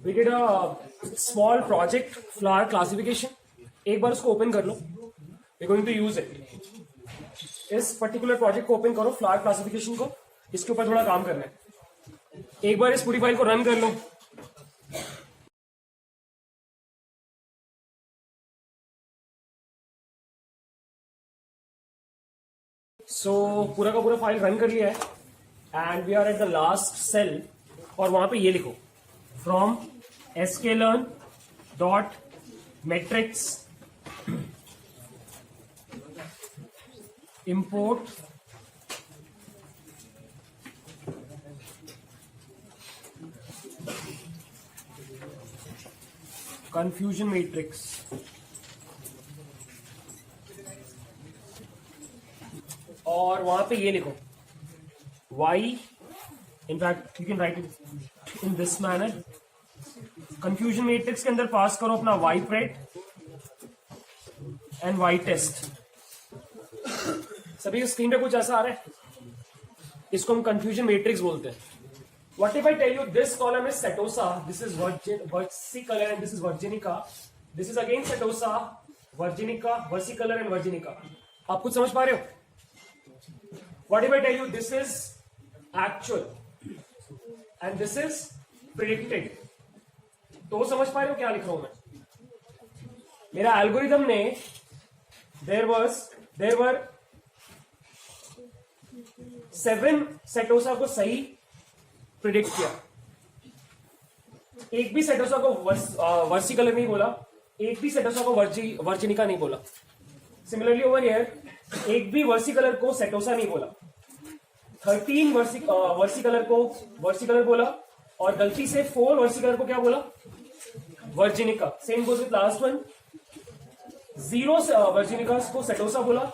We did a small project flower classification. एक बार उसको open कर लो. We're going to use it. इस particular project को ओपन करो, फ्लावर क्लासिफिकेशन को. इसके ऊपर थोड़ा काम करना है. एक बार इस पूरी फाइल को रन कर लो. सो पूरा का पूरा फाइल रन कर लिया है and we are at the last cell और वहां पे ये लिखो from sklearn dot metrics import confusion matrix और वहां पे ये लिखो y, in fact you can write it in this manner. Confusion matrix के अंदर पास करो अपना y pred and y test. सभी स्क्रीन पे कुछ ऐसा आ रहा है. इसको हम कंफ्यूजन मैट्रिक्स बोलते हैं. What if I tell you this column is setosa, this is versicolor and this is virginica, this is again setosa, virginica, versicolor and virginica. आप कुछ समझ पा रहे हो? What if I tell you this is actual and this is predicted? तो समझ पा रहे हो क्या लिख रहा हूं मैं? मेरा एल्गोरिथम ने there were 7 सेटोसा को सही प्रिडिक्ट किया. एक भी सेटोसा को वर्सिकलर नहीं बोला, एक भी सेटोसा को वर्जिनिका नहीं बोला. सिमिलरली ओवर हियर एक भी वर्सिकलर को सेटोसा नहीं बोला. 13 वर्सिकलर को वर्सिकलर बोला और गलती से 4 वर्सिकलर को क्या बोला? Virginica. Same goes with last one. 0 virginica को सेटोसा बोला,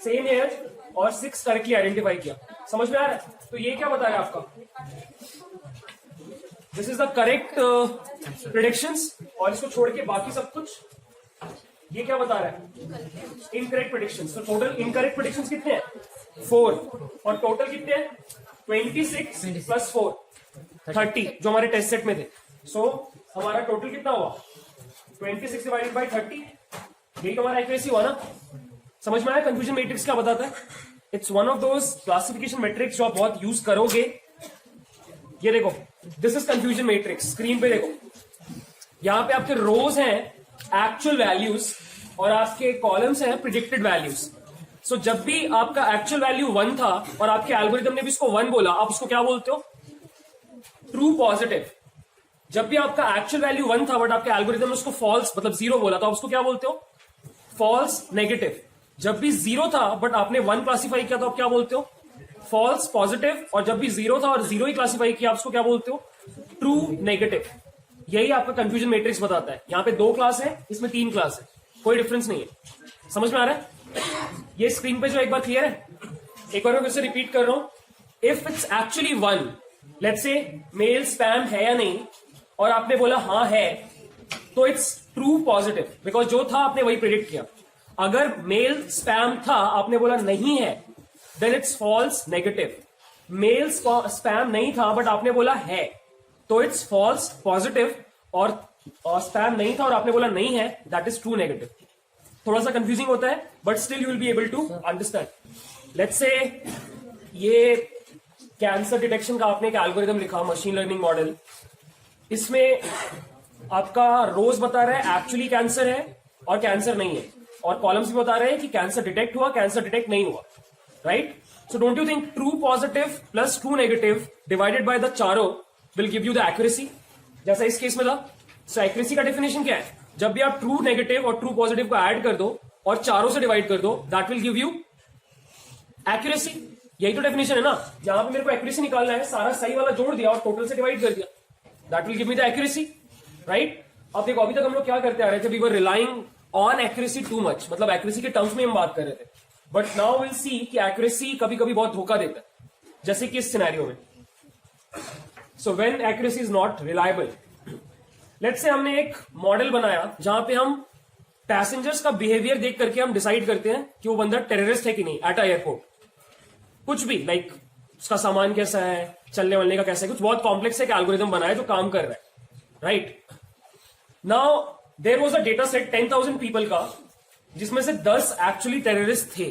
सेम हियर, और 6 करेक्टली आइडेंटिफाई किया. समझ में आ रहा है? तो ये क्या बता रहा है आपका? This is the correct predictions. और इसको छोड़ के बाकी सब कुछ ये क्या बता रहा है? Incorrect predictions. तो टोटल इनकरेक्ट प्रेडिक्शंस कितने हैं? 4. और टोटल कितने हैं? 26 प्लस 4 30 जो हमारे टेस्ट सेट में थे. सो हमारा टोटल कितना हुआ? 26 डिवाइडेड बाई 30. यही तो हमारा एक्यूरेसी हुआ ना. समझ में आया कंफ्यूजन मैट्रिक्स क्या बताता है? It's one of those classification matrix जो आप बहुत यूज करोगे. ये देखो, this is confusion matrix. Screen पे देखो, यहां पे आपके रोज हैं एक्चुअल वैल्यूज और आपके कॉलम्स हैं प्रिडिक्टेड वैल्यूज. सो जब भी आपका एक्चुअल वैल्यू 1 था और आपके एल्गोरिथम ने भी इसको 1 बोला, आप उसको क्या बोलते हो? True positive. जब भी आपका एक्चुअल वैल्यू 1 था बट आपके एल्गोरिथम ने उसको फॉल्स मतलब 0 बोला, तो आप उसको क्या बोलते हो? False negative. जब भी 0 था बट आपने 1 क्लासीफाई किया तो आप क्या बोलते हो? False positive. और जब भी 0 था और 0 ही क्लासीफाई किया, आप उसको क्या बोलते हो? True negative. यही आपका कंफ्यूजन मैट्रिक्स बताता है. यहां पे 2 क्लास है, इसमें 3 क्लास है, कोई डिफरेंस नहीं है. समझ में आ रहा है? ये स्क्रीन पे जो एक बार क्लियर है? एक बार मैं फिर से रिपीट कर रहा हूं. If it's actually 1, let's say mail spam है या नहीं, और आपने बोला हाँ है, तो इट्स ट्रू पॉजिटिव बिकॉज जो था आपने वही प्रिडिक्ट किया. अगर मेल स्पैम था, आपने बोला नहीं है, then it's false negative. Mail spam नहीं था बट आपने बोला है, तो इट्स फॉल्स पॉजिटिव. और स्पैम नहीं था और आपने बोला नहीं है, दैट इज ट्रू नेगेटिव. थोड़ा सा कंफ्यूजिंग होता है but still you will be able to understand. Let's say ये कैंसर डिटेक्शन का आपने एक एल्गोरिथम लिखा, मशीन लर्निंग मॉडल. इसमें आपका रोज बता रहा है एक्चुअली कैंसर है और कैंसर नहीं है, और कॉलम्स भी बता रहे हैं कि कैंसर डिटेक्ट हुआ, कैंसर डिटेक्ट नहीं हुआ. Right? So don't you think true positive plus true negative divided by the चारों will give you the accuracy, जैसा इस केस में था. सो एक्यूरेसी का डेफिनेशन क्या है? जब भी आप ट्रू नेगेटिव और ट्रू पॉजिटिव को ऐड कर दो और चारों से डिवाइड कर दो, that will give you accuracy. यही तो डेफिनेशन है ना. जहां पे मेरे को एक्यूरेसी निकालना है, सारा सही वाला जोड़ दिया और टोटल से डिवाइड कर दिया, that will give me the accuracy. Right? अब देखो, अभी तक हम लोग क्या करते आ रहे थे? We were relying on accuracy too much, मतलब एक्यूरेसी के टर्म्स में हम बात कर रहे थे. बट नाउ विल सी कि एक्यूरेसी कभी कभी बहुत धोखा देता है, जैसे कि इस सिनेरियो में. So when accuracy is not reliable, let's say हमने एक मॉडल बनाया जहां पे हम पैसेंजर्स का बिहेवियर देख करके हम डिसाइड करते हैं कि वो बंदा टेररिस्ट है कि नहीं एट अ एयरपोर्ट. कुछ भी, लाइक उसका सामान कैसा है, चलने वलने का कैसा है, कुछ बहुत कॉम्प्लेक्स है कि एल्गोरिथम बनाया जो काम कर रहा है. Right now there was a data set 10,000 people का, जिसमें से 10 एक्चुअली टेररिस्ट थे,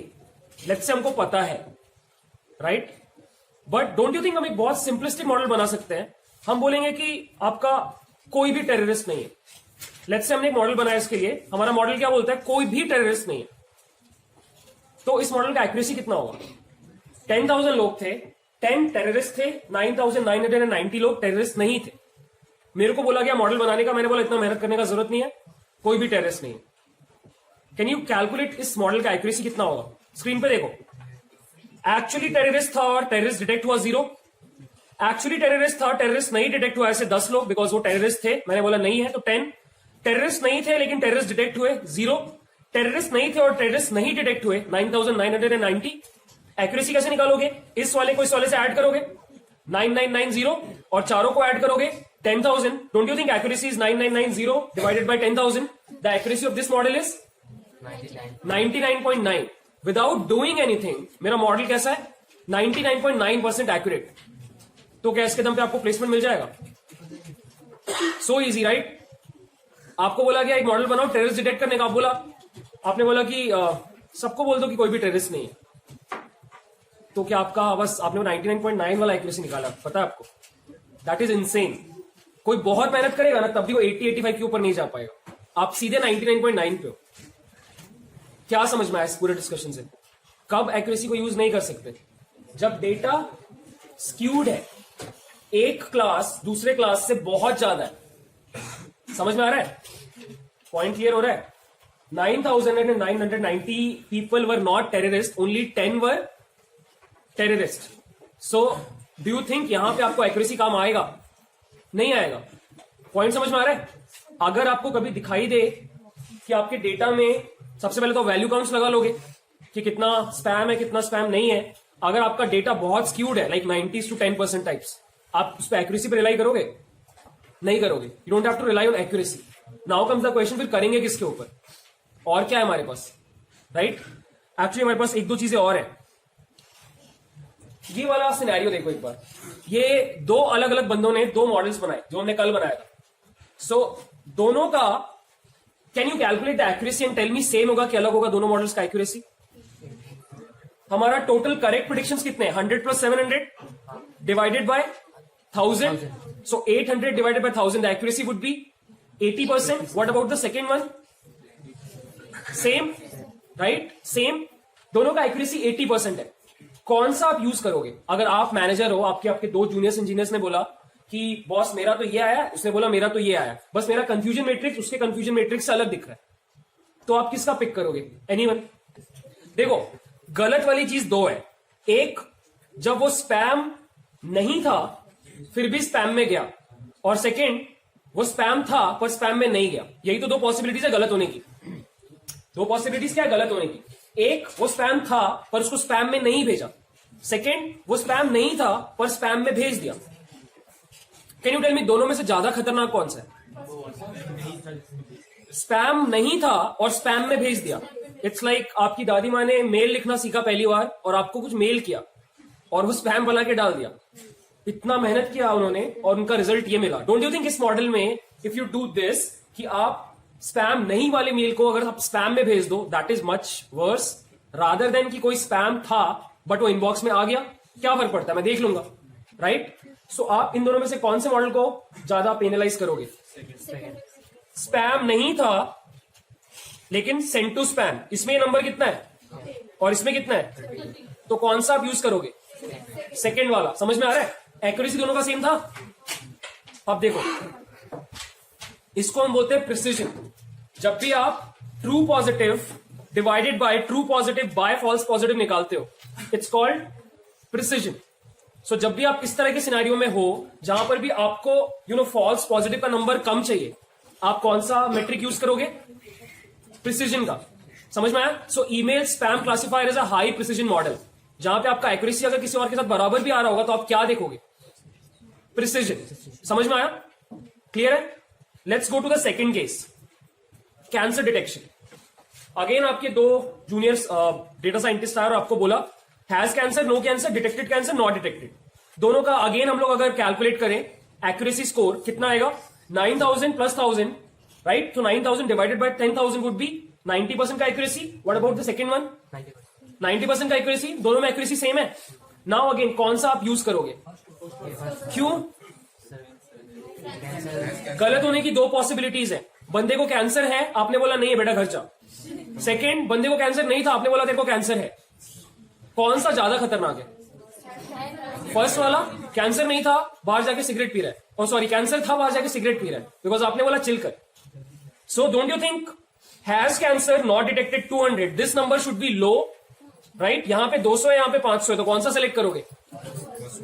लेट्स से हमको पता है, right but don't you think हम एक बहुत सिंपलिस्टिक मॉडल बना सकते हैं? हम बोलेंगे कि आपका कोई भी टेररिस्ट नहीं है। लेट्स से हमने एक मॉडल बनाया इसके लिए, हमारा मॉडल क्या बोलता है? कोई भी टेररिस्ट नहीं है। तो इस मॉडल का एक्यूरेसी कितना होगा? 10,000 लोग थे, 10 टेररिस्ट थे, 9,990 लोग टेररिस्ट नहीं थे। मेरे को बोला गया मॉडल बनाने का, मैंने बोला इतना मेहनत करने का जरूरत नहीं है, कोई भी टेररिस्ट नहीं है। कैन यू कैलकुलेट इस मॉडल का एक्यूरेसी कितना होगा? स्क्रीन पे देखो, एक्चुअली टेररिस्ट था और टेररिस्ट डिटेक्ट हुआ 0। एक्चुअली टेररिस्ट था, टेररिस्ट नहीं डिटेक्ट हुआ ऐसे 10 लोग, बिकॉज वो टेररिस्ट थे, मैंने बोला नहीं है तो 10। टेररिस्ट नहीं थे लेकिन टेररिस्ट डिटेक्ट हुए 0। टेररिस्ट नहीं थे और टेररिस्ट नहीं डिटेक्ट हुए 9,990। एक्यूरेसी कैसे निकालोगे? इस वाले को इस वाले से ऐड करोगे 9990 और चारों को ऐड करोगे 10,000। Don't you think accuracy is 9990 divided by 10,000? The accuracy of this model is 99.9। Without doing anything मेरा मॉडल कैसा है? 99.9% एक्यूरेट। तो क्या इसके दम पे आपको प्लेसमेंट मिल जाएगा? So easy right. आपको बोला गया एक मॉडल बनाओ टेररिस्ट डिटेक्ट करने का, आप बोला, आपने बोला कि सबको बोल दो कि कोई भी टेररिस्ट नहीं है। तो क्या आपका बस आपने 99.9 वाला एक्यूरेसी निकाला? पता है आपको, दैट इज इनसेन। कोई बहुत मेहनत करेगा ना तब भी वो 80-85 के ऊपर नहीं जा पाएगा। आप सीधे 99.9 पे हो। क्या समझ में आया इस पूरे डिस्कशन से? कब एक्यूरेसी को यूज नहीं कर सकते? जब डेटा स्क्यूड है, एक क्लास दूसरे क्लास से बहुत ज्यादा है। समझ में आ रहा है? पॉइंट क्लियर हो रहा है? 9,990 people were not terrorists, only 10 were terrorists. So, do you think यहां पे आपको एक्यूरेसी काम आएगा? नहीं आएगा। पॉइंट समझ में आ रहा है? अगर आपको कभी दिखाई दे कि आपके डेटा में, सबसे पहले तो वैल्यू काउंट्स लगा लोगे कि कितना स्पैम है कितना स्पैम नहीं है। अगर आपका डेटा बहुत स्क्यूड है, लाइक 90s to 10% टाइप्स, आप उस पर एक्यूरेसी पे रिलाई करोगे? नहीं करोगे। You don't have to rely on accuracy. Now comes the question, फिर करेंगे किसके ऊपर? और क्या है हमारे पास? राइट एक्चुअली हमारे पास एक दो चीजें और है। ये वाला सिनेरियो देखो एक बार। ये दो अलग अलग बंदों ने दो मॉडल्स बनाए जो हमने कल बनाया था। सो दोनों का can you calculate the accuracy and tell me same होगा कि अलग होगा दोनों मॉडल्स का एक्यूरेसी? हमारा टोटल करेक्ट प्रेडिक्शंस कितने? 100 + 700 divided by 1000. So 800 divided by 1000, the accuracy would be 80%. What about the second one? Same, right? Same. दोनों का accuracy 80% है। कौन सा आप यूज करोगे? अगर आप मैनेजर हो, आपके दो जूनियर्स इंजीनियर्स ने बोला कि बॉस मेरा तो ये आया, उसने बोला मेरा तो ये आया, बस मेरा कंफ्यूजन मैट्रिक्स उसके कंफ्यूजन मैट्रिक्स से अलग दिख रहा है, तो आप किसका पिक करोगे? एनीवन? देखो, गलत वाली चीज दो है। एक, जब वो स्पैम नहीं था फिर भी स्पैम में गया, और सेकेंड, वो स्पैम था पर स्पैम में नहीं गया। यही तो दो पॉसिबिलिटीज है गलत होने की। दो पॉसिबिलिटीज क्या है गलत होने की? एक, वो स्पैम था पर उसको स्पैम में नहीं भेजा। सेकेंड, वो स्पैम नहीं था पर स्पैम में भेज दिया। कैन यू टेल मी दोनों में से ज्यादा खतरनाक कौन सा है? स्पैम नहीं था और स्पैम में भेज दिया। इट्स लाइक आपकी दादी माँ ने मेल लिखना सीखा पहली बार और आपको कुछ मेल किया और वो स्पैम बना के डाल दिया। इतना मेहनत किया उन्होंने और उनका रिजल्ट ये मिला। डोंट यू थिंक इस मॉडल में इफ यू डू दिस कि आप स्पैम नहीं वाले मेल को अगर आप स्पैम में भेज दो, that is much worse rather than कि कोई स्पैम था बट वो इनबॉक्स में आ गया। क्या फर्क पड़ता है, मैं देख लूंगा, राइट? सो आप इन दोनों में से कौन से मॉडल को ज्यादा पेनलाइज करोगे? स्पैम नहीं था लेकिन सेंड टू स्पैम, इसमें नंबर कितना है और इसमें कितना है, तो कौन सा आप यूज करोगे? सेकेंड वाला। समझ में आ रहा है? एक्यूरेसी दोनों का सेम था। अब देखो, इसको हम बोलते हैं प्रिसिजन। जब भी आप true positive divided by true positive by false positive निकालते हो, इट्स कॉल्ड प्रिसिजन। सो जब भी आप इस तरह के सिनेरियो में हो जहां पर भी आपको फॉल्स पॉजिटिव का नंबर कम चाहिए, आप कौन सा मेट्रिक यूज करोगे? प्रिसिजन का। समझ में आया? सो email spam classifier is a high precision model. जहां पे आपका एक्यूरेसी अगर किसी और के साथ बराबर भी आ रहा होगा तो आप क्या देखोगे? प्रिसिजन। समझ में आया? क्लियर है? Let's go to the second case, cancer detection. Again आपके दो जूनियर्स डेटा साइंटिस्ट आए और आपको बोला has cancer, no cancer, detected cancer, not detected. दोनों का अगेन हम लोग अगर कैलकुलेट करें एक्यूरेसी स्कोर कितना आएगा? 9,000 plus 1,000, right? So 9,000 divided by 10,000 would be 90% का accuracy. What about the second one? 90% का accuracy. दोनों में accuracy same है. Now again, कौन सा आप यूज करोगे? क्यों? गलत होने की दो पॉसिबिलिटीज है. बंदे को कैंसर है, आपने बोला नहीं है बेटा घर जा. सेकेंड, बंदे को कैंसर नहीं था, आपने बोला तेरे को कैंसर है. कौन सा ज्यादा खतरनाक है? फर्स्ट वाला, कैंसर नहीं था, बाहर जाके सिगरेट पी रहा है. और सॉरी, कैंसर था, बाहर जाके सिगरेट पी रहा है, बिकॉज आपने बोला चिल कर. सो don't you think has cancer not detected 200, this number should be low, right? यहां पे 200 है, यहां पे 500 है, तो कौन सा सेलेक्ट करोगे?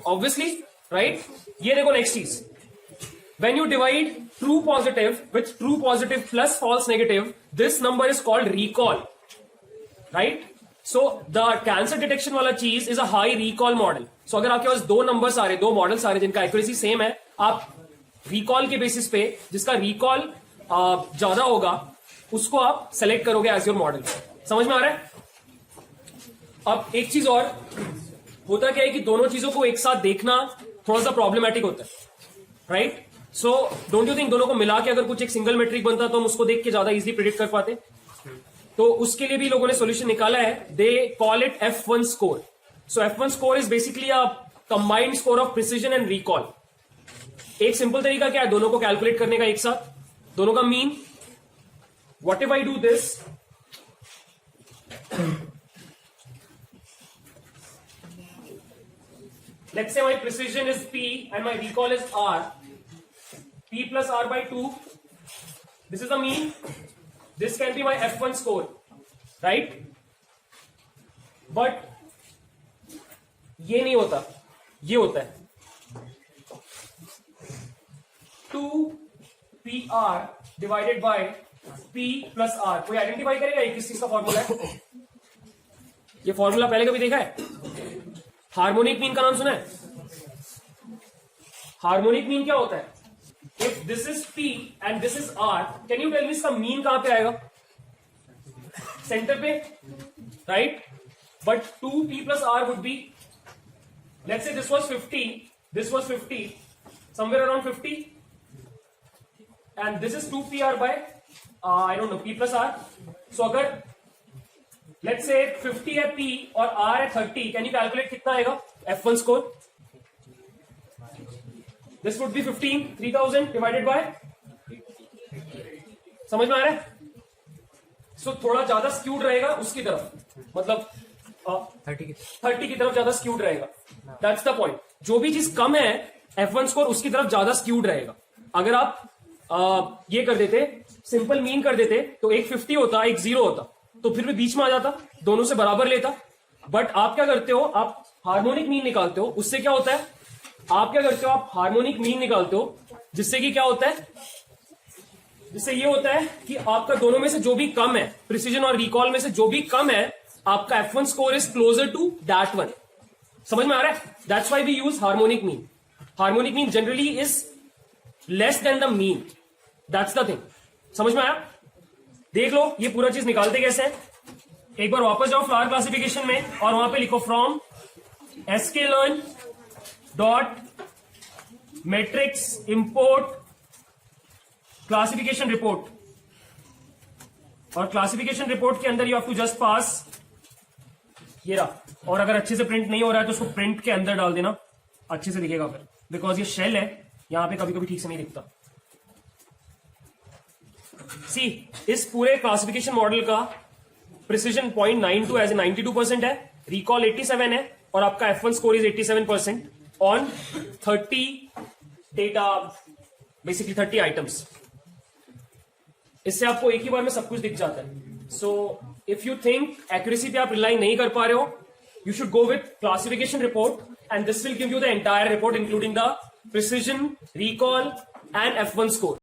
Obviously, right? ये देखो नेक्स्ट चीज. When you divide true positive with true positive plus false negative, this number is called recall, right? So the cancer detection वाला चीज is a high recall model. So अगर आपके पास दो numbers आ रहे, दो मॉडल्स आ रहे जिनका एक्यूरेसी सेम है, आप रिकॉल के बेसिस पे जिसका रिकॉल ज्यादा होगा उसको आप सेलेक्ट करोगे एज योर मॉडल. समझ में आ रहा है? अब एक चीज और, होता क्या है कि दोनों चीजों को एक साथ देखना थोड़ा सा प्रॉब्लमैटिक होता है, right? So don't you think दोनों को मिला के अगर कुछ एक सिंगल मेट्रिक बनता तो हम उसको देख के ज्यादा इजीली प्रिडिक्ट कर पाते? तो उसके लिए भी लोगों ने सॉल्यूशन निकाला है. They call it F1 score. So F1 score is basically a combined score of precision and recall. एक सिंपल तरीका क्या है दोनों को कैलकुलेट करने का एक साथ, दोनों का mean. What if I do this, let's say my precision is P and my recall is R. P plus R by 2. This is the mean. This can be my F1 score, right? But ये नहीं होता, ये होता है 2PR divided by P plus R. कोई identify करेगा ये किस चीज का फॉर्मूला है? ये फॉर्मूला पहले कभी देखा है? हार्मोनिक मीन का नाम सुना है? हार्मोनिक मीन क्या होता है? If this is P and this is R, can you tell me इसका मीन कहां पे आएगा? सेंटर पे, right? But 2P plus R would be, let's say this was 50, this was 50, somewhere around 50, and this is 2PR by I don't know, P plus R. So अगर let's say 50 है P और R है 30, can you calculate कितना आएगा F1 score? This would be 15, 3000 divided by, समझ में आ रहा है? So थोड़ा ज्यादा स्क्यूड रहेगा उसकी तरफ, मतलब 30 की तरफ ज्यादा स्क्यूड रहेगा. That's the point. जो भी चीज कम है F1 स्कोर उसकी तरफ ज्यादा स्क्यूड रहेगा. अगर आप ये कर देते, सिंपल मीन कर देते, तो एक 50 होता, एक 0 होता, तो फिर भी बीच में आ जाता, दोनों से बराबर लेता. बट आप क्या करते हो, आप हार्मोनिक मीन निकालते हो. उससे क्या होता है, आप क्या करते हो, आप हार्मोनिक मीन निकालते हो, जिससे कि क्या होता है, जिससे ये होता है कि आपका दोनों में से जो भी कम है, प्रिसीजन और रिकॉल में से जो भी कम है, आपका F1 score is closer to that one. समझ में आ रहा है? That's why we use harmonic mean. Harmonic mean generally is less than the mean. That's the thing. समझ में आया? देख लो ये पूरा चीज निकालते कैसे है. एक बार वापस जाओ फ्लावर क्लासिफिकेशन में और वहां पे लिखो from sklearn dot matrix import classification report. और क्लासिफिकेशन रिपोर्ट के अंदर यू हैव टू जस्ट पास ये रहा. और अगर अच्छे से प्रिंट नहीं हो रहा है तो उसको प्रिंट के अंदर डाल देना, अच्छे से दिखेगा फिर, बिकॉज ये शेल है, यहां पे कभी कभी ठीक से नहीं दिखता. सी, इस पूरे क्लासिफिकेशन मॉडल का प्रिसीजन 0.92 एज ए 92% है, रिकॉल 87 है, और आपका F1 score is 87% on 30 data, basically 30 items. इससे आपको एक ही बार में सब कुछ दिख जाता है. So if you think accuracy पे आप रिलाई नहीं कर पा रहे हो, you should go with classification report, and this will give you the entire report including the precision, recall and F1 score.